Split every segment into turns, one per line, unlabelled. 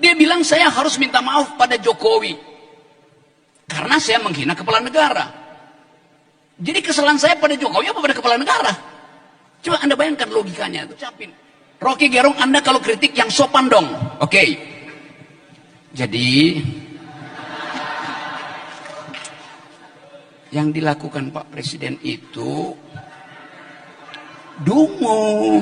Dia bilang saya harus minta maaf pada Jokowi karena saya menghina kepala negara. Jadi kesalahan saya pada Jokowi apa pada kepala negara? Coba Anda bayangkan logikanya itu. Rocky Gerung, Anda kalau kritik yang sopan dong. Oke. Jadi yang dilakukan Pak Presiden itu dungu.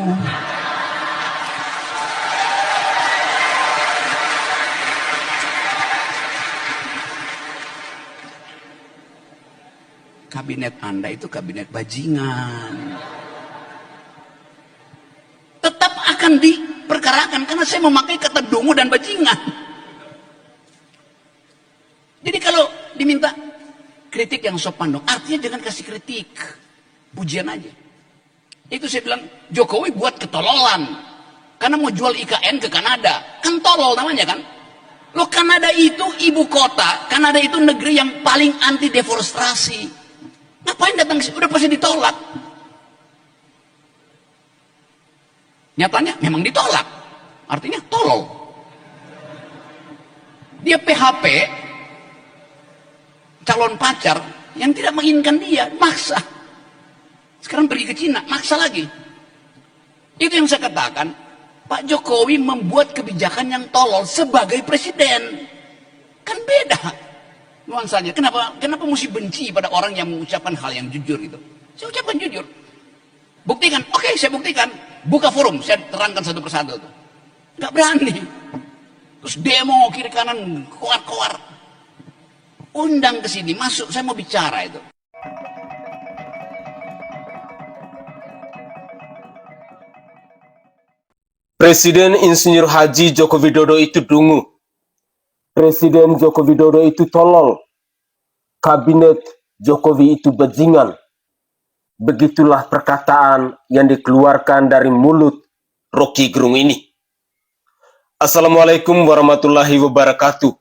Kabinet Anda itu kabinet bajingan. Tetap akan diperkarakan karena saya memakai kata dungu dan bajingan. Jadi kalau diminta kritik yang sopan dong, artinya jangan kasih kritik, pujian aja. Itu saya bilang Jokowi buat ketololan karena mau jual IKN ke Kanada, kan tolol namanya kan. Loh, Kanada itu ibu kota, Kanada itu negeri yang paling anti deforestasi. Ngapain datang ke sini? Udah pasti ditolak. Nyatanya memang ditolak. Artinya tolol. Dia PHP calon pacar yang tidak menginginkan dia, maksa. Sekarang pergi ke Cina, maksa lagi. Itu yang saya katakan, Pak Jokowi membuat kebijakan yang tolol sebagai presiden. Kan beda nuansanya. Kenapa mesti benci pada orang yang mengucapkan hal yang jujur gitu? Saya ucapkan jujur. Buktikan. Oke, saya buktikan. Buka forum, saya terangkan satu persatu tuh. Nggak berani. Terus demo kiri kanan, koar-koar. Undang ke sini, masuk, saya mau bicara itu.
Presiden Insinyur Haji Joko Widodo itu dungu. Presiden Joko Widodo itu tolol. Kabinet Jokowi itu bajingan. Begitulah perkataan yang dikeluarkan dari mulut Rocky Gerung ini. Assalamualaikum warahmatullahi wabarakatuh.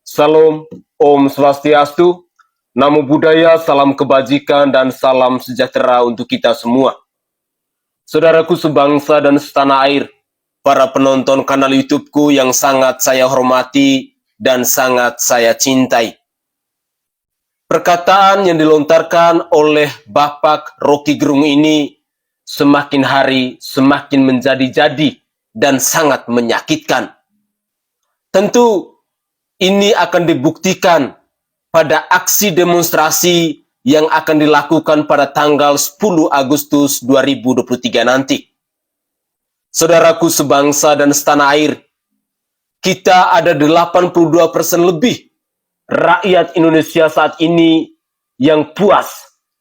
Salam, Om Swastiastu, Namo Buddhaya, salam kebajikan dan salam sejahtera untuk kita semua. Saudaraku sebangsa dan setanah air, para penonton kanal YouTube-ku yang sangat saya hormati dan sangat saya cintai. Perkataan yang dilontarkan oleh Bapak Rocky Gerung ini semakin hari semakin menjadi-jadi dan sangat menyakitkan. Tentu ini akan dibuktikan pada aksi demonstrasi yang akan dilakukan pada tanggal 10 Agustus 2023 nanti. Saudaraku sebangsa dan setanah air, kita ada 82% lebih rakyat Indonesia saat ini yang puas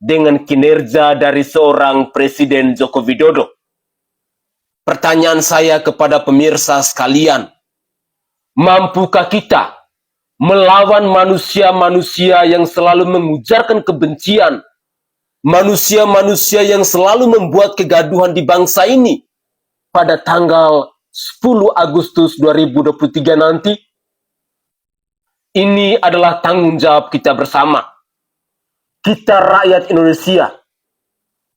dengan kinerja dari seorang Presiden Joko Widodo. Pertanyaan saya kepada pemirsa sekalian, mampukah kita melawan manusia-manusia yang selalu mengujarkan kebencian, manusia-manusia yang selalu membuat kegaduhan di bangsa ini pada tanggal 10 Agustus 2023 nanti? Ini adalah tanggung jawab kita bersama. Kita rakyat Indonesia.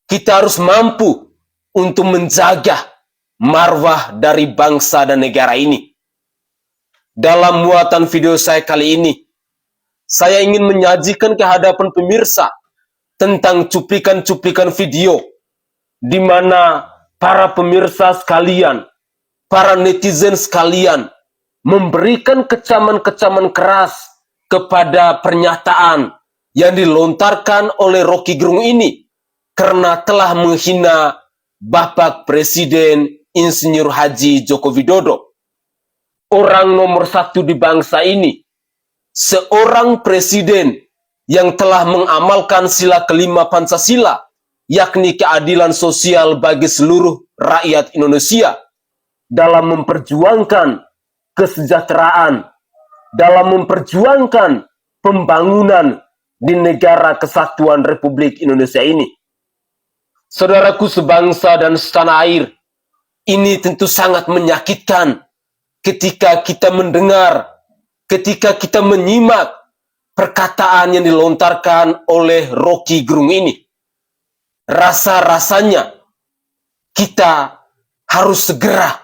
Kita harus mampu untuk menjaga marwah dari bangsa dan negara ini. Dalam muatan video saya kali ini, saya ingin menyajikan ke hadapan pemirsa tentang cuplikan-cuplikan video di mana para pemirsa sekalian, para netizen sekalian memberikan kecaman-kecaman keras kepada pernyataan yang dilontarkan oleh Rocky Gerung ini karena telah menghina Bapak Presiden Insinyur Haji Joko Widodo. Orang nomor satu di bangsa ini, seorang presiden yang telah mengamalkan sila kelima Pancasila, yakni keadilan sosial bagi seluruh rakyat Indonesia, dalam memperjuangkan kesejahteraan, dalam memperjuangkan pembangunan di negara kesatuan Republik Indonesia ini. Saudaraku sebangsa dan setanah air, ini tentu sangat menyakitkan ketika kita mendengar, ketika kita menyimak perkataan yang dilontarkan oleh Rocky Gerung ini. Rasa-rasanya kita harus segera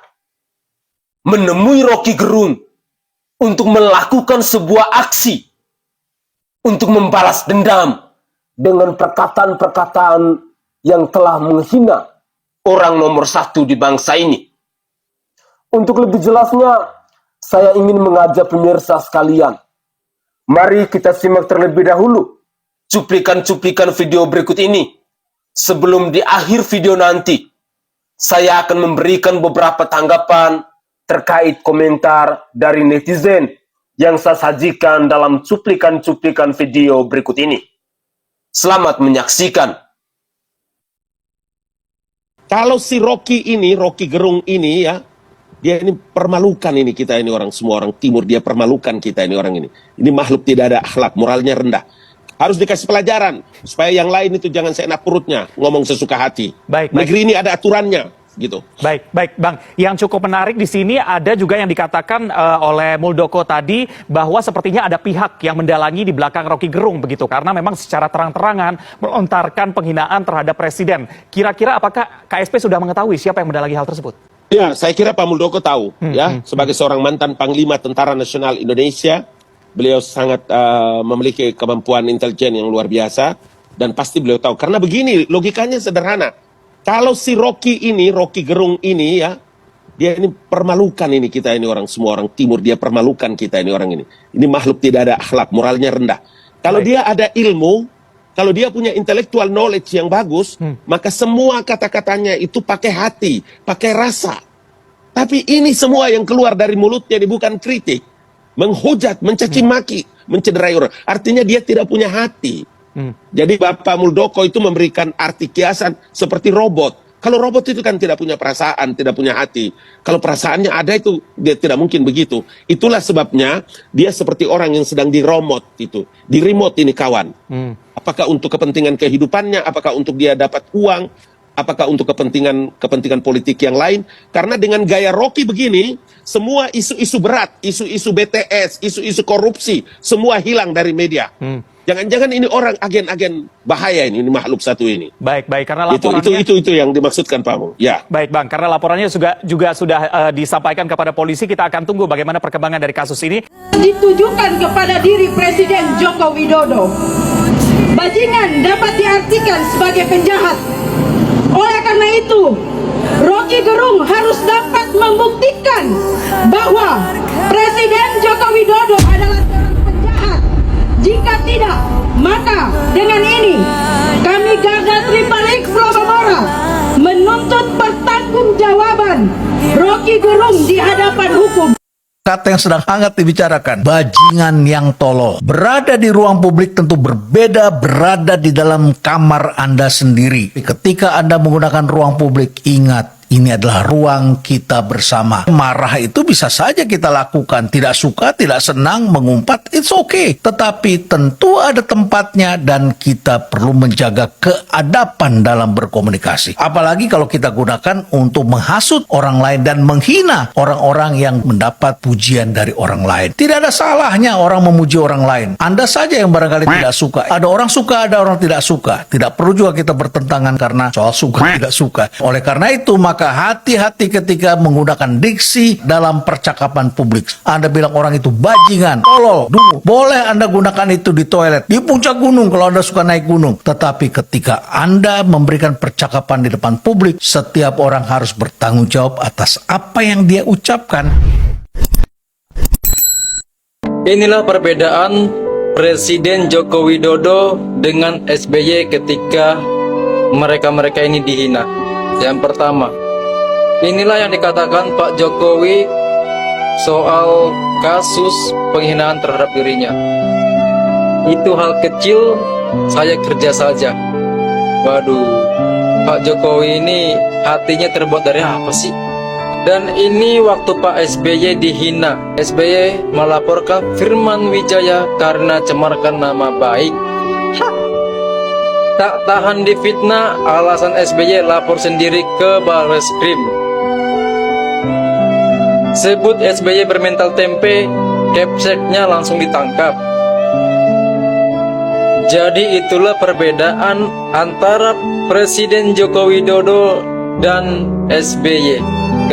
menemui Rocky Gerung untuk melakukan sebuah aksi untuk membalas dendam dengan perkataan-perkataan yang telah menghina orang nomor satu di bangsa ini. Untuk lebih jelasnya, saya ingin mengajak pemirsa sekalian. Mari kita simak terlebih dahulu cuplikan-cuplikan video berikut ini. Sebelum di akhir video nanti, saya akan memberikan beberapa tanggapan terkait komentar dari netizen yang saya sajikan dalam cuplikan-cuplikan video berikut ini. Selamat menyaksikan.
Kalau si Rocky Gerung ini ya, dia ini permalukan ini kita ini orang, semua orang timur, dia permalukan kita ini orang ini. Ini makhluk tidak ada akhlak, moralnya rendah. Harus dikasih pelajaran supaya yang lain itu jangan seenak perutnya ngomong sesuka hati.
Baik.
Negeri ini ada aturannya gitu.
Baik, Bang. Yang cukup menarik di sini ada juga yang dikatakan oleh Muldoko tadi bahwa sepertinya ada pihak yang mendalangi di belakang Rocky Gerung begitu, karena memang secara terang-terangan melontarkan penghinaan terhadap presiden. Kira-kira apakah KSP sudah mengetahui siapa yang mendalangi hal tersebut?
Ya, saya kira Pak Muldoko tahu ya, sebagai seorang mantan Panglima Tentara Nasional Indonesia, beliau sangat memiliki kemampuan intelijen yang luar biasa dan pasti beliau tahu. Karena begini, logikanya sederhana. Kalau si Rocky Gerung ini ya, dia ini permalukan ini kita ini orang, semua orang timur, dia permalukan kita ini orang ini. Ini makhluk tidak ada akhlak, moralnya rendah. Kalau dia ada ilmu, kalau dia punya intellectual knowledge yang bagus, maka semua kata-katanya itu pakai hati, pakai rasa. Tapi ini semua yang keluar dari mulutnya ini bukan kritik, menghujat, mencaci maki, mencederai orang. Artinya dia tidak punya hati. Jadi Bapak Muldoko itu memberikan arti kiasan seperti robot. Kalau robot itu kan tidak punya perasaan, tidak punya hati. Kalau perasaannya ada itu, dia tidak mungkin begitu. Itulah sebabnya dia seperti orang yang sedang di-remote itu. Di-remote ini kawan. Apakah untuk kepentingan kehidupannya, apakah untuk dia dapat uang, apakah untuk kepentingan politik yang lain. Karena dengan gaya Rocky begini, semua isu-isu berat, isu-isu BTS, isu-isu korupsi, semua hilang dari media. Jangan-jangan ini orang agen-agen bahaya ini makhluk satu ini.
Baik, karena laporannya
itu yang dimaksudkan Pak Mo. Ya.
Baik, Bang, karena laporannya juga sudah disampaikan kepada polisi, kita akan tunggu bagaimana perkembangan dari kasus ini.
Ditujukan kepada diri Presiden Joko Widodo. Bajingan dapat diartikan sebagai penjahat. Oleh karena itu, Rocky Gerung harus dapat membuktikan bahwa Presiden Joko Widodo adalah seorang penjahat. Jika tidak, maka dengan ini kami Garda Triple X Lobamora menuntut pertanggungjawaban Rocky Gerung di hadapan hukum.
Kata yang sedang hangat dibicarakan, bajingan yang tolol. Berada di ruang publik tentu berbeda berada di dalam kamar Anda sendiri. Ketika Anda menggunakan ruang publik, ingat, ini adalah ruang kita bersama. Marah itu bisa saja kita lakukan. Tidak suka, tidak senang, mengumpat, it's okay. Tetapi tentu ada tempatnya dan kita perlu menjaga keadaban dalam berkomunikasi. Apalagi kalau kita gunakan untuk menghasut orang lain dan menghina orang-orang yang mendapat pujian dari orang lain. Tidak ada salahnya orang memuji orang lain. Anda saja yang barangkali tidak suka. Ada orang suka, ada orang tidak suka. Tidak perlu juga kita bertentangan karena soal suka tidak suka. Oleh karena itu, maka hati-hati ketika menggunakan diksi dalam percakapan publik. Anda bilang orang itu bajingan, tolol, dungu. Boleh Anda gunakan itu di toilet, di puncak gunung kalau Anda suka naik gunung. Tetapi ketika Anda memberikan percakapan di depan publik, setiap orang harus bertanggung jawab atas apa yang dia ucapkan.
Inilah perbedaan Presiden Joko Widodo dengan SBY ketika mereka-mereka ini dihina. Yang pertama, inilah yang dikatakan Pak Jokowi soal kasus penghinaan terhadap dirinya. Itu hal kecil, saya kerja saja. Waduh, Pak Jokowi ini hatinya terbuat dari apa sih? Dan ini waktu Pak SBY dihina. SBY melaporkan Firman Wijaya karena cemarkan nama baik. Tak tahan difitnah, alasan SBY lapor sendiri ke Barreskrim. Sebut SBY bermental tempe, capseknya langsung ditangkap. Jadi itulah perbedaan antara Presiden Joko Widodo dan SBY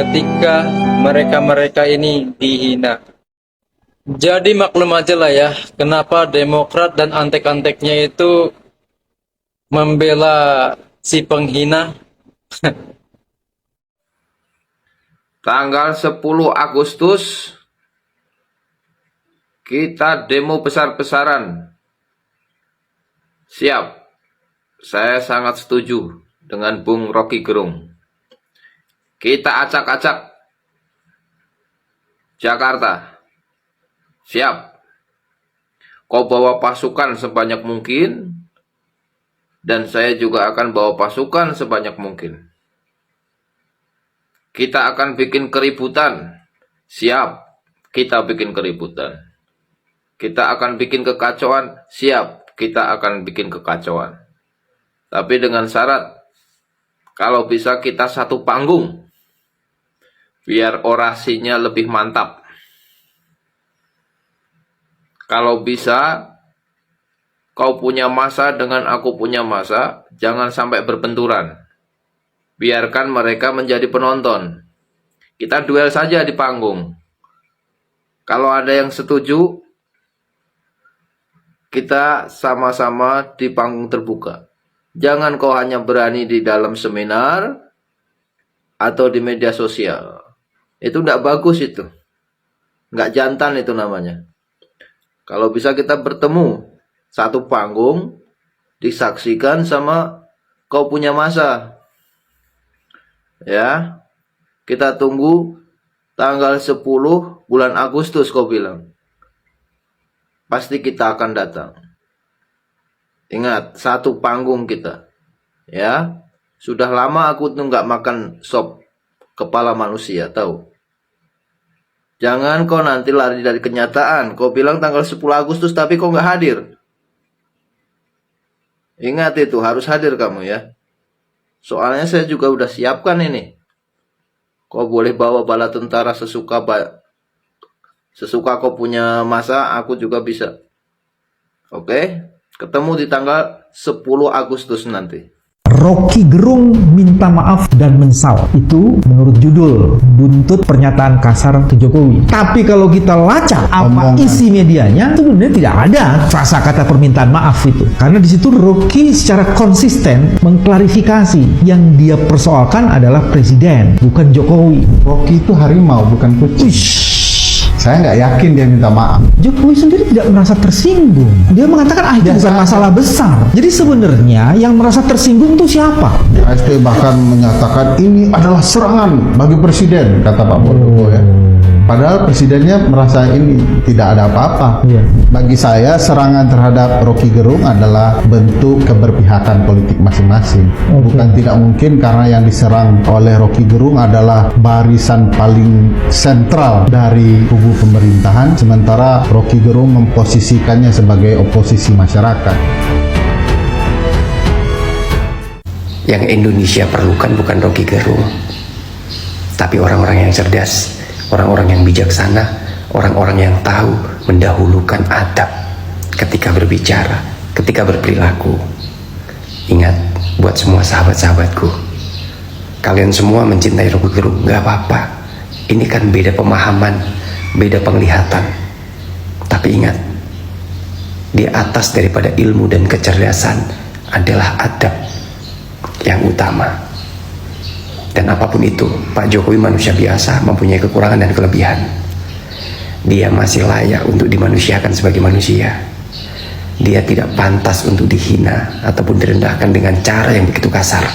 ketika mereka-mereka ini dihina. Jadi maklum aja lah ya, kenapa Demokrat dan antek-anteknya itu membela si penghina.
Tanggal 10 Agustus kita demo besar-besaran. Siap. Saya sangat setuju dengan Bung Rocky Gerung. Kita acak-acak Jakarta. Siap. Kau bawa pasukan sebanyak mungkin, dan saya juga akan bawa pasukan sebanyak mungkin. Kita akan bikin keributan. Siap. Kita bikin keributan. Kita akan bikin kekacauan. Siap. Kita akan bikin kekacauan. Tapi dengan syarat, kalau bisa kita satu panggung, biar orasinya lebih mantap. Kalau bisa, kau punya masa dengan aku punya masa, jangan sampai berbenturan. Biarkan mereka menjadi penonton. Kita duel saja di panggung. Kalau ada yang setuju, kita sama-sama di panggung terbuka. Jangan kau hanya berani di dalam seminar atau di media sosial. Itu tidak bagus itu. Nggak jantan itu namanya. Kalau bisa kita bertemu satu panggung, disaksikan sama kau punya masa. Ya, kita tunggu tanggal 10 bulan Agustus kau bilang. Pasti kita akan datang. Ingat, satu panggung kita. Ya, sudah lama aku tuh nggak makan sop kepala manusia, tahu? Jangan kau nanti lari dari kenyataan. Kau bilang tanggal 10 Agustus tapi kau nggak hadir. Ingat itu, harus hadir kamu ya. Soalnya saya juga udah siapkan ini. Kau boleh bawa bala tentara sesuka kau punya masa, aku juga bisa. Oke? Ketemu di tanggal 10 Agustus nanti.
Rocky Gerung minta maaf dan menyesal. Itu menurut judul buntut pernyataan kasar ke Jokowi. Tapi kalau kita lacak apa isi medianya, itu sebenarnya tidak ada rasa kata permintaan maaf itu. Karena di situ Rocky secara konsisten mengklarifikasi yang dia persoalkan adalah presiden, bukan Jokowi.
Rocky itu harimau, bukan kucing. Saya nggak yakin dia minta maaf.
Jokowi sendiri tidak merasa tersinggung. Dia mengatakan itu bukan masalah besar. Jadi sebenarnya yang merasa tersinggung itu siapa?
ST bahkan menyatakan ini adalah serangan bagi presiden, kata Pak Muldoko ya. Padahal presidennya merasa ini tidak ada apa-apa. Bagi saya serangan terhadap Rocky Gerung adalah bentuk keberpihakan politik masing-masing. Bukan tidak mungkin karena yang diserang oleh Rocky Gerung adalah barisan paling sentral dari kubu pemerintahan, sementara Rocky Gerung memposisikannya sebagai oposisi masyarakat.
Yang Indonesia perlukan bukan Rocky Gerung, tapi orang-orang yang cerdas, orang-orang yang bijaksana, orang-orang yang tahu mendahulukan adab ketika berbicara, ketika berperilaku. Ingat, buat semua sahabat-sahabatku, kalian semua mencintai Rocky Gerung, gak apa-apa. Ini kan beda pemahaman, beda penglihatan. Tapi ingat, di atas daripada ilmu dan kecerdasan adalah adab yang utama. Dan apapun itu, Pak Jokowi manusia biasa, mempunyai kekurangan dan kelebihan. Dia masih layak untuk dimanusiakan sebagai manusia. Dia tidak pantas untuk dihina ataupun direndahkan dengan cara yang begitu kasar.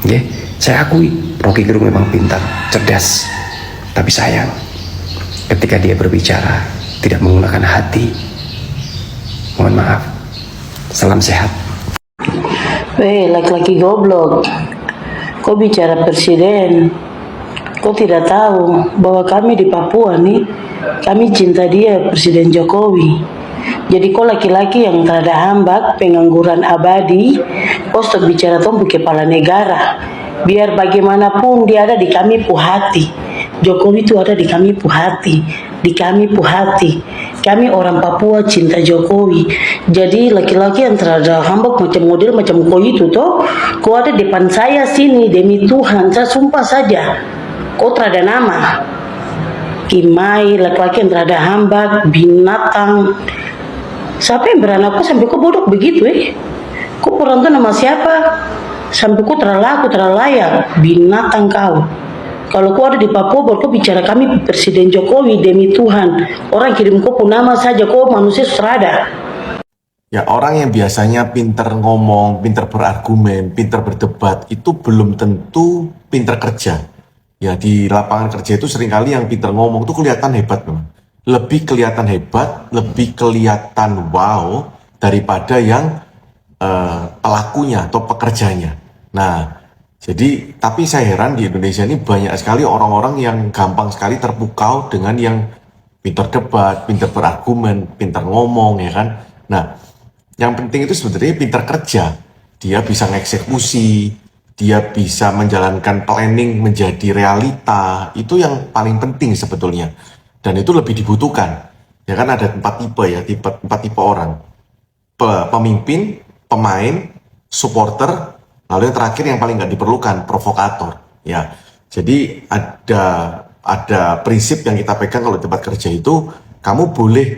Oke? Saya akui, Rocky Gerung memang pintar, cerdas. Tapi sayang, ketika dia berbicara tidak menggunakan hati. Mohon maaf. Salam sehat.
Weh, laki-laki goblok. Kau bicara presiden, kau tidak tahu bahwa kami di Papua nih, kami cinta dia, Presiden Jokowi. Jadi kau laki-laki yang terada hambak, pengangguran abadi, kau stop bicara tombu kepala negara. Biar bagaimanapun dia ada di kami pu hati. Jokowi itu ada di kami pu hati, di kami pu hati. Kami orang Papua cinta Jokowi. Jadi laki-laki yang terada hambak macam model macam kau itu toh, kau ada depan saya sini, demi Tuhan, saya sumpah saja, kau terada nama. Kimai, laki-laki yang terada hamba, binatang. Siapa yang beranak kok sampai kok bodoh begitu Kok perantau nama siapa? Sampai kok terlaku, terlayak, binatang kau. Kalau kau ada di Papua, baru kau bicara kami Presiden Jokowi, demi Tuhan. Orang kirim kau pun nama saja, kau manusia serada.
Ya, orang yang biasanya pinter ngomong, pinter berargumen, pinter berdebat, itu belum tentu pinter kerja. Ya, di lapangan kerja itu seringkali yang pinter ngomong itu kelihatan hebat memang. Lebih kelihatan hebat, lebih kelihatan wow daripada yang pelakunya atau pekerjanya. Nah, jadi tapi saya heran di Indonesia ini banyak sekali orang-orang yang gampang sekali terpukau dengan yang pinter debat, pinter berargumen, pinter ngomong, ya kan. Nah, yang penting itu sebenarnya pinter kerja. Dia bisa mengeksekusi, dia bisa menjalankan planning menjadi realita. Itu yang paling penting sebetulnya. Dan itu lebih dibutuhkan. Ya kan ada 4 tipe ya, 4 tipe orang. Pemimpin, pemain, supporter, lalu yang terakhir yang paling nggak diperlukan, provokator. Ya, jadi ada prinsip yang kita pegang kalau di tempat kerja itu, kamu boleh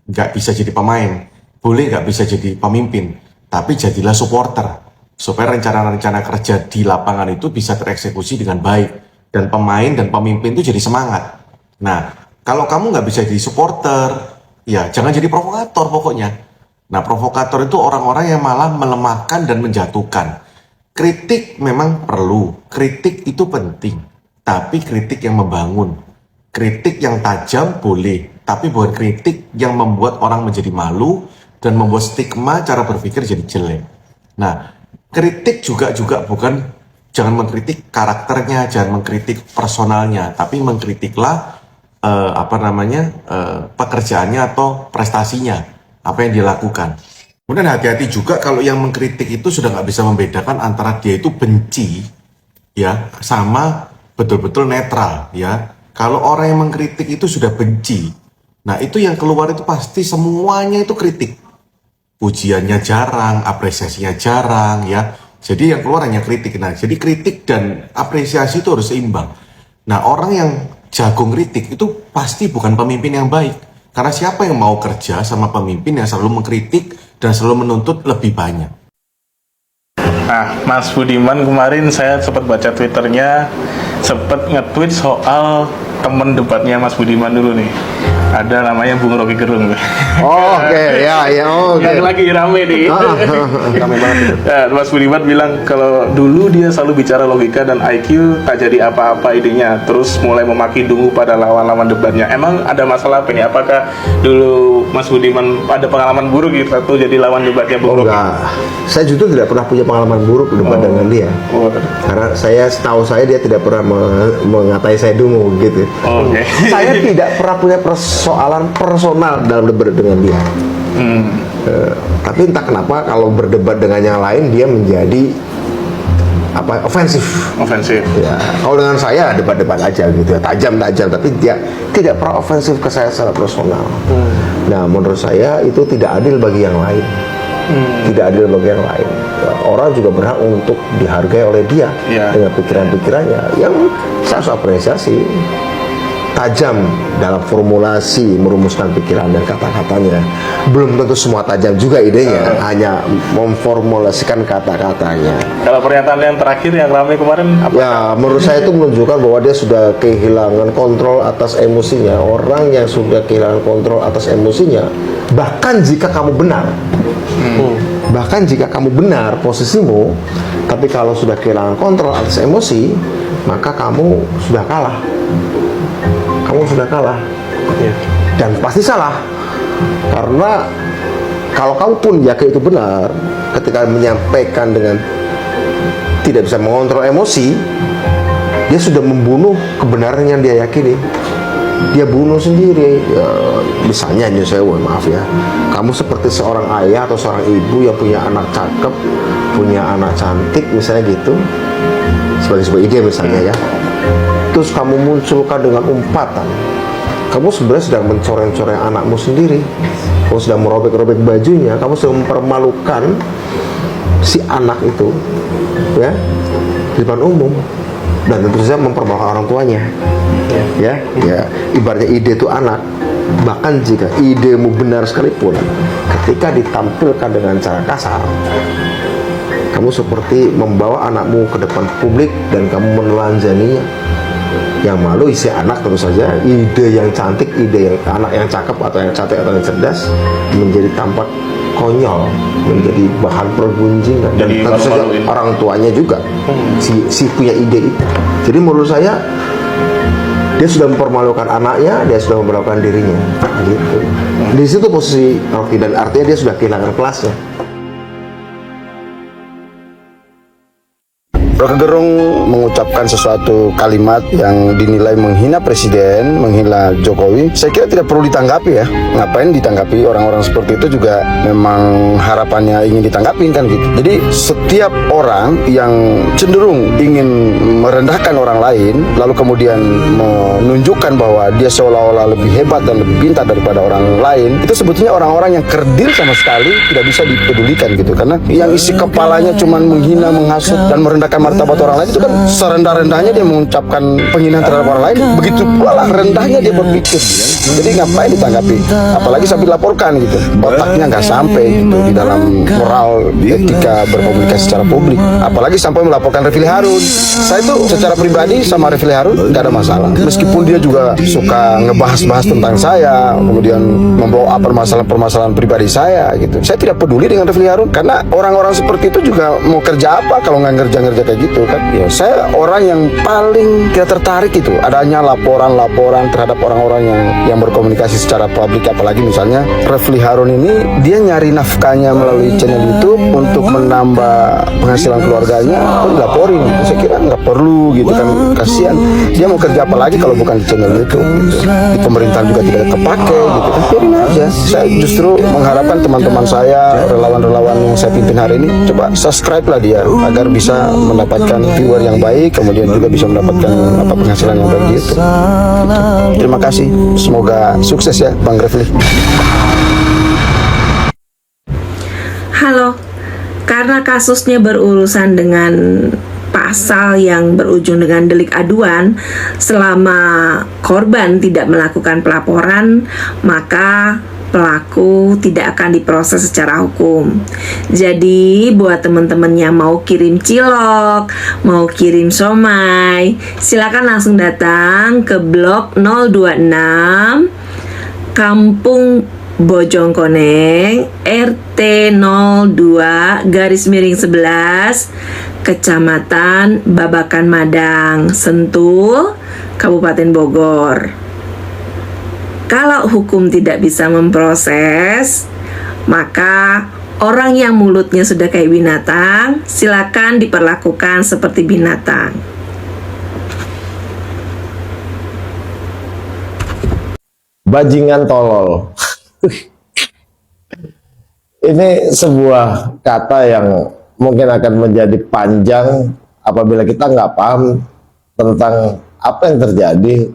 nggak bisa jadi pemain, boleh nggak bisa jadi pemimpin, tapi jadilah supporter supaya rencana-rencana kerja di lapangan itu bisa tereksekusi dengan baik dan pemain dan pemimpin itu jadi semangat. Nah, kalau kamu nggak bisa jadi supporter, ya jangan jadi provokator pokoknya. Nah, provokator itu orang-orang yang malah melemahkan dan menjatuhkan. Kritik memang perlu, kritik itu penting, tapi kritik yang membangun. Kritik yang tajam boleh, tapi bukan kritik yang membuat orang menjadi malu dan membuat stigma cara berpikir jadi jelek. Nah, kritik juga bukan, jangan mengkritik karakternya, jangan mengkritik personalnya, tapi mengkritiklah pekerjaannya atau prestasinya, apa yang dilakukan. Kemudian hati-hati juga kalau yang mengkritik itu sudah nggak bisa membedakan antara dia itu benci, ya, sama betul-betul netral, ya. Kalau orang yang mengkritik itu sudah benci, nah itu yang keluar itu pasti semuanya itu kritik. Pujiannya jarang, apresiasinya jarang, ya. Jadi yang keluar hanya kritik. Nah, jadi kritik dan apresiasi itu harus seimbang. Nah, orang yang jago kritik itu pasti bukan pemimpin yang baik. Karena siapa yang mau kerja sama pemimpin yang selalu mengkritik dan selalu menuntut lebih banyak.
Nah, Mas Budiman kemarin saya sempat baca Twitternya, sempat nge-tweet soal temen debatnya Mas Budiman dulu nih. Ada namanya Bung Rocky Gerung.
Oh, oke.
Yang lagi rame nih.
Rame banget.
Ya, Mas Budiman bilang kalau dulu dia selalu bicara logika dan IQ tak jadi apa-apa idenya, terus mulai memaki dungu pada lawan-lawan debatnya. Emang ada masalah apa nih? Apakah dulu Mas Budiman ada pengalaman buruk gitu atau jadi lawan debatnya Bung Rocky?
Enggak. Saya justru tidak pernah punya pengalaman buruk debat dengan dia. Karena setahu saya dia tidak pernah mengatai saya dungu gitu. Saya tidak pernah punya persoalan personal dalam debat dengan dia. Tapi entah kenapa kalau berdebat dengan yang lain dia menjadi ofensif. Ya, kalau dengan saya debat-debat aja gitu ya, tajam-tajam, tapi dia tidak pernah ofensif ke saya secara personal. Nah, menurut saya itu tidak adil bagi yang lain. Tidak adil bagi yang lain. Ya, orang juga berhak untuk dihargai oleh dia dengan pikiran-pikirannya yang saya harus apresiasi. Tajam dalam formulasi merumuskan pikiran dan kata-katanya. Belum tentu semua tajam juga idenya, hanya memformulasikan kata-katanya.
Kalau pernyataan yang terakhir yang ramai kemarin apa?
Ya, menurut saya itu menunjukkan bahwa dia sudah kehilangan kontrol atas emosinya. Orang yang sudah kehilangan kontrol atas emosinya, bahkan jika kamu benar, bahkan jika kamu benar posisimu, tapi kalau sudah kehilangan kontrol atas emosi, maka kamu sudah kalah. Kamu sudah kalah, dan pasti salah, karena kalau kamu pun yakin itu benar, ketika menyampaikan dengan tidak bisa mengontrol emosi, dia sudah membunuh kebenaran yang dia yakini. Dia bunuh sendiri. Ya, misalnya maaf ya, kamu seperti seorang ayah atau seorang ibu yang punya anak cakep, punya anak cantik misalnya gitu, sebagai sebuah ide misalnya ya. Terus kamu munculkan dengan umpatan, kamu sebenarnya sedang mencoreng-coreng anakmu sendiri. Kamu sedang merobek-robek bajunya, kamu sedang mempermalukan si anak itu, ya, di depan umum. dan tentu saja mempermalukan orang tuanya. Ya, ibaratnya ide itu anak. Bahkan jika idemu benar sekalipun, ketika ditampilkan dengan cara kasar, kamu seperti membawa anakmu ke depan publik dan kamu menelanjanginya. Yang malu isi anak tentu saja, ide yang cantik, ide yang anak yang cakep atau yang cantik atau yang cerdas menjadi tampak konyol, menjadi bahan pergunjingan, dan tentu saja orang tuanya juga si punya ide itu. Jadi menurut saya dia sudah mempermalukan anaknya, dia sudah mempermalukan dirinya, gitu. Di situ posisi Rocky, dan artinya dia sudah kehilangan kelasnya.
Rocky Gerung mengucapkan sesuatu kalimat yang dinilai menghina presiden, menghina Jokowi. Saya kira tidak perlu ditanggapi ya. Ngapain ditanggapi? Orang-orang seperti itu juga memang harapannya ingin ditanggapi kan gitu. Jadi setiap orang yang cenderung ingin merendahkan orang lain, lalu kemudian menunjukkan bahwa dia seolah-olah lebih hebat dan lebih pintar daripada orang lain, itu sebetulnya orang-orang yang kerdil sama sekali tidak bisa dipedulikan gitu. Karena yang isi kepalanya cuma menghina, menghasut, dan merendahkan martabat orang lain, itu kan serendah-rendahnya dia mengucapkan penghinaan terhadap orang lain, begitu pula lah rendahnya dia berpikir. Jadi ngapain ditanggapi? Apalagi sampai dilaporkan gitu, otaknya nggak sampai gitu di dalam moral etika berkomunikasi secara publik. Apalagi sampai melaporkan Refli Harun. Saya itu secara pribadi sama Refli Harun nggak ada masalah, meskipun dia juga suka ngebahas-bahas tentang saya, kemudian membawa permasalahan-permasalahan pribadi saya gitu. Saya tidak peduli dengan Refli Harun, karena orang-orang seperti itu juga mau kerja apa kalau nggak ngerja-ngerja kayak gitu kan. Ya, saya orang yang paling tidak tertarik itu adanya laporan-laporan terhadap orang-orang yang berkomunikasi secara publik. Apalagi misalnya Refli Harun ini, dia nyari nafkahnya melalui channel YouTube untuk menambah penghasilan keluarganya, kok dilaporin? Saya kira nggak perlu gitu kan, kasihan. Dia mau kerja apa lagi kalau bukan di channel YouTube gitu. Di pemerintahan juga tidak kepake gitu kan, biarin aja. Saya justru mengharapkan teman-teman saya, relawan-relawan yang saya pimpin hari ini, coba subscribe lah dia agar bisa mendapatkan viewer yang baik, kemudian juga bisa mendapatkan penghasilan yang baik gitu. Terima kasih, semoga sukses ya Bang Refli.
Halo, karena kasusnya berurusan dengan pasal yang berujung dengan delik aduan, selama korban tidak melakukan pelaporan, maka pelaku tidak akan diproses secara hukum. Jadi buat teman-teman yang mau kirim cilok, mau kirim somai, silakan langsung datang ke blok 026 Kampung Bojongkoneng, RT 02/11, Kecamatan Babakan Madang, Sentul, Kabupaten Bogor. Kalau hukum tidak bisa memproses, maka orang yang mulutnya sudah kayak binatang, silakan diperlakukan seperti binatang.
Bajingan tolol. Ini sebuah kata yang mungkin akan menjadi panjang apabila kita nggak paham tentang apa yang terjadi.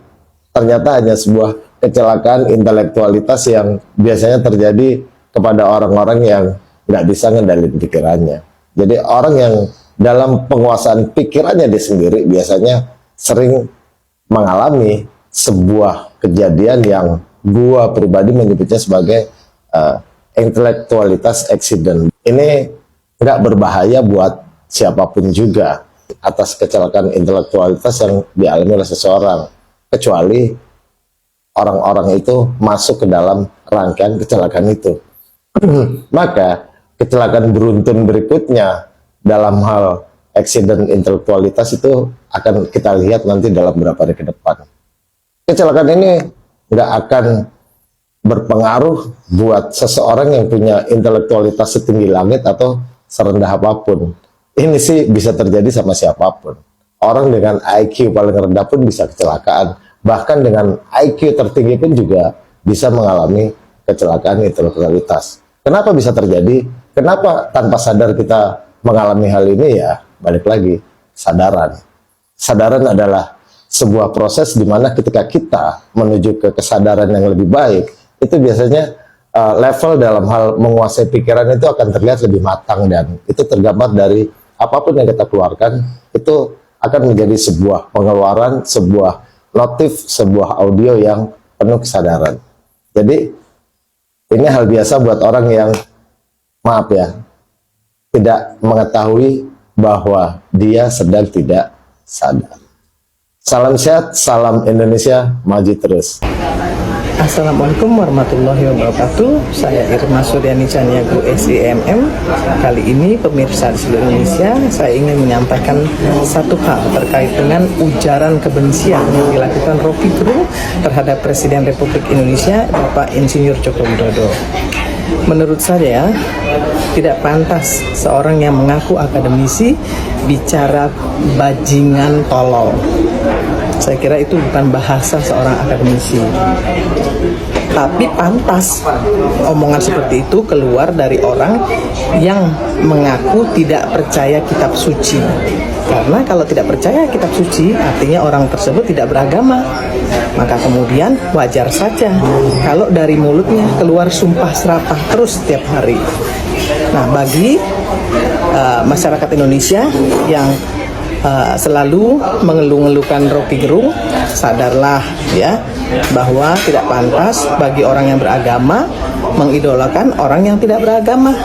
Ternyata hanya sebuah kecelakaan intelektualitas yang biasanya terjadi kepada orang-orang yang nggak bisa ngendalin pikirannya. Jadi orang yang dalam penguasaan pikirannya dia sendiri biasanya sering mengalami sebuah kejadian yang gua pribadi menyebutnya sebagai intelektualitas accident. Ini nggak berbahaya buat siapapun juga atas kecelakaan intelektualitas yang dialami oleh seseorang, kecuali orang-orang itu masuk ke dalam rangkaian kecelakaan itu. Maka kecelakaan beruntun berikutnya dalam hal accident intelektualitas itu akan kita lihat nanti dalam beberapa hari ke depan. Kecelakaan ini nggak akan berpengaruh buat seseorang yang punya intelektualitas setinggi langit atau serendah apapun. Ini sih bisa terjadi sama siapapun. Orang dengan IQ paling rendah pun bisa kecelakaan. Bahkan dengan IQ tertinggi pun juga bisa mengalami kecelakaan intelektualitas. Kenapa bisa terjadi? Kenapa tanpa sadar kita mengalami hal ini? Ya, balik lagi, kesadaran. Kesadaran adalah sebuah proses di mana ketika kita menuju ke kesadaran yang lebih baik, itu biasanya level dalam hal menguasai pikiran itu akan terlihat lebih matang, dan itu tergambar dari apapun yang kita keluarkan, itu akan menjadi sebuah pengeluaran, sebuah notif, sebuah audio yang penuh kesadaran. Jadi ini hal biasa buat orang yang, maaf ya, tidak mengetahui bahwa dia sedang tidak sadar. Salam sehat, salam Indonesia, maju terus.
Assalamualaikum warahmatullahi wabarakatuh. Saya Irma Suryani Caniago SIMM. Kali ini pemirsa di seluruh Indonesia, saya ingin menyampaikan satu hal terkait dengan ujaran kebencian yang dilakukan Rocky Gerung terhadap Presiden Republik Indonesia Bapak Insinyur Joko Widodo. Menurut saya, tidak pantas seorang yang mengaku akademisi bicara bajingan tolol. Saya kira itu bukan bahasa seorang akademisi. Tapi pantas omongan seperti itu keluar dari orang yang mengaku tidak percaya kitab suci. Karena kalau tidak percaya kitab suci, artinya orang tersebut tidak beragama. Maka kemudian wajar saja kalau dari mulutnya keluar sumpah serapah terus setiap hari. Nah, bagi masyarakat Indonesia yang selalu mengeluh-ngeluhkan Rocky Gerung, sadarlah ya bahwa tidak pantas bagi orang yang beragama mengidolakan orang yang tidak beragama,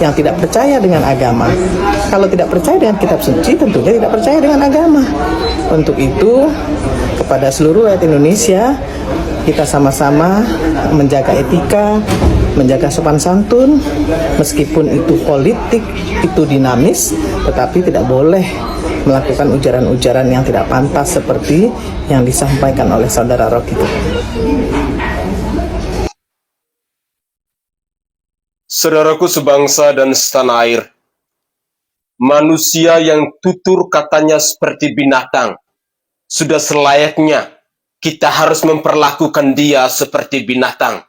yang tidak percaya dengan agama. Kalau tidak percaya dengan kitab suci, tentunya tidak percaya dengan agama. Untuk itu, kepada seluruh rakyat Indonesia, kita sama-sama menjaga etika, menjaga sopan santun, meskipun itu politik, itu dinamis, tetapi tidak boleh melakukan ujaran-ujaran yang tidak pantas seperti yang disampaikan oleh saudara Rocky.
Saudaraku sebangsa dan setanah air, manusia yang tutur katanya seperti binatang, sudah selayaknya kita harus memperlakukan dia seperti binatang.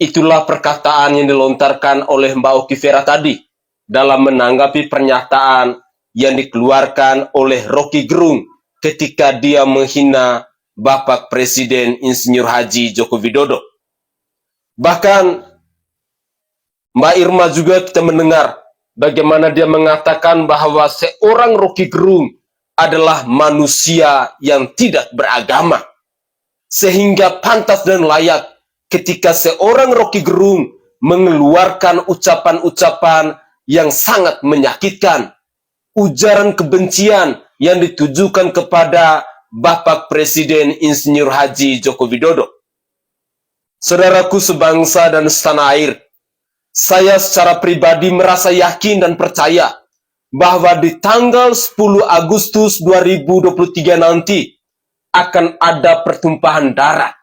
Itulah perkataan yang dilontarkan oleh Mbak Oki Vera tadi dalam menanggapi pernyataan yang dikeluarkan oleh Rocky Gerung ketika dia menghina Bapak Presiden Insinyur Haji Joko Widodo. Bahkan Mbak Irma juga kita mendengar bagaimana dia mengatakan bahwa seorang Rocky Gerung adalah manusia yang tidak beragama. Sehingga pantas dan layak ketika seorang Rocky Gerung mengeluarkan ucapan-ucapan yang sangat menyakitkan, ujaran kebencian yang ditujukan kepada Bapak Presiden Insinyur Haji Joko Widodo. Saudaraku sebangsa dan setanah air, saya secara pribadi merasa yakin dan percaya bahwa di tanggal 10 Agustus 2023 nanti akan ada pertumpahan darah.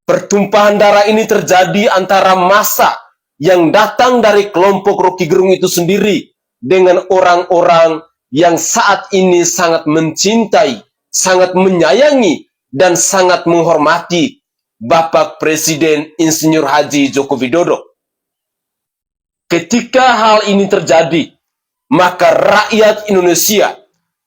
Pertumpahan darah ini terjadi antara massa yang datang dari kelompok Rocky Gerung itu sendiri dengan orang-orang yang saat ini sangat mencintai, sangat menyayangi, dan sangat menghormati Bapak Presiden Insinyur Haji Joko Widodo. Ketika hal ini terjadi, maka rakyat Indonesia,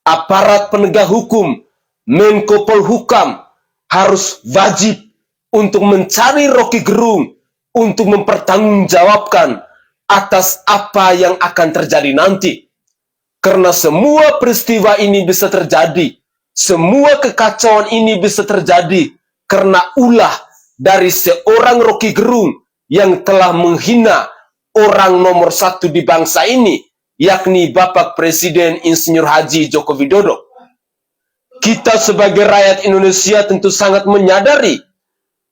aparat penegak hukum, Menko Polhukam harus wajib untuk mencari Rocky Gerung untuk mempertanggungjawabkan atas apa yang akan terjadi nanti. Karena semua peristiwa ini bisa terjadi, semua kekacauan ini bisa terjadi karena ulah dari seorang Rocky Gerung yang telah menghina orang nomor satu di bangsa ini, yakni Bapak Presiden Insinyur Haji Joko Widodo. Kita sebagai rakyat Indonesia tentu sangat menyadari,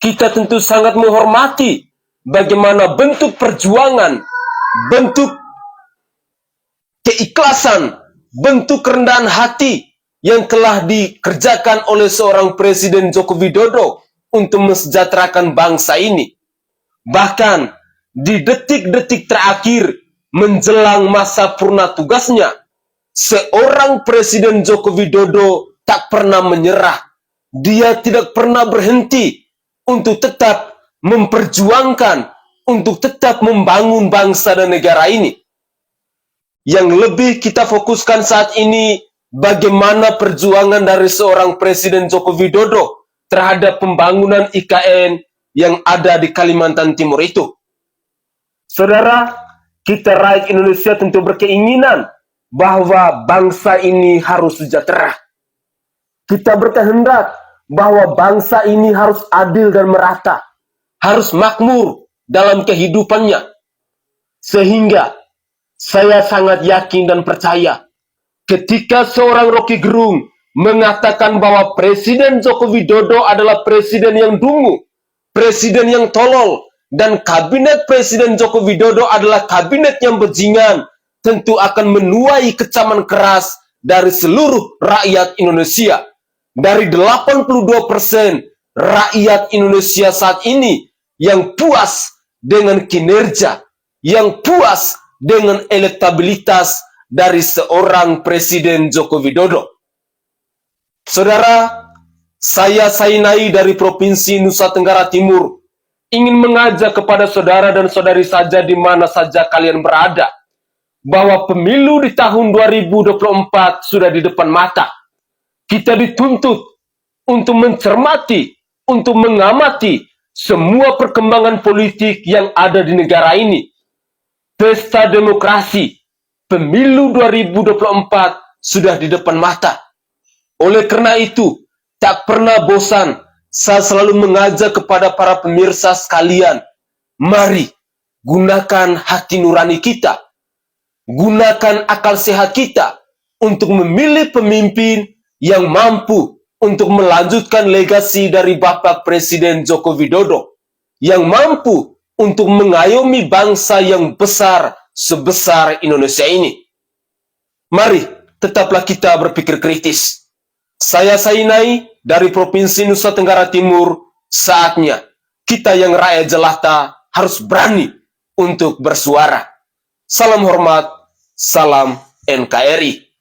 kita tentu sangat menghormati bagaimana bentuk perjuangan, bentuk keikhlasan, bentuk kerendahan hati yang telah dikerjakan oleh seorang Presiden Joko Widodo untuk mensejahterakan bangsa ini. Bahkan di detik-detik terakhir menjelang masa purna tugasnya, seorang Presiden Joko Widodo tak pernah menyerah. Dia tidak pernah berhenti untuk tetap memperjuangkan, untuk tetap membangun bangsa dan negara ini. Yang lebih kita fokuskan saat ini, bagaimana perjuangan dari seorang Presiden Joko Widodo terhadap pembangunan IKN yang ada di Kalimantan Timur itu. Saudara, kita rakyat Indonesia tentu berkeinginan bahwa bangsa ini harus sejahtera. Kita berkehendak bahwa bangsa ini harus adil dan merata, harus makmur dalam kehidupannya. Sehingga saya sangat yakin dan percaya ketika seorang Rocky Gerung mengatakan bahwa Presiden Joko Widodo adalah presiden yang dungu, presiden yang tolol, dan kabinet Presiden Joko Widodo adalah kabinet yang bajingan, tentu akan menuai kecaman keras dari seluruh rakyat Indonesia. Dari 82% rakyat Indonesia saat ini yang puas dengan kinerja, yang puas dengan elektabilitas dari seorang Presiden Joko Widodo. Saudara, saya Sainai dari Provinsi Nusa Tenggara Timur ingin mengajak kepada saudara dan saudari saja di mana saja kalian berada, bahwa pemilu di tahun 2024 sudah di depan mata. Kita dituntut untuk mencermati, untuk mengamati semua perkembangan politik yang ada di negara ini. Pesta demokrasi, pemilu 2024 sudah di depan mata. Oleh karena itu, tak pernah bosan, saya selalu mengajak kepada para pemirsa sekalian, mari gunakan hati nurani kita, gunakan akal sehat kita untuk memilih pemimpin yang mampu untuk melanjutkan legasi dari Bapak Presiden Joko Widodo, yang mampu untuk mengayomi bangsa yang besar sebesar Indonesia ini. Mari, tetaplah kita berpikir kritis. Saya Sainai dari Provinsi Nusa Tenggara Timur, saatnya kita yang rakyat jelata harus berani untuk bersuara. Salam hormat, salam NKRI.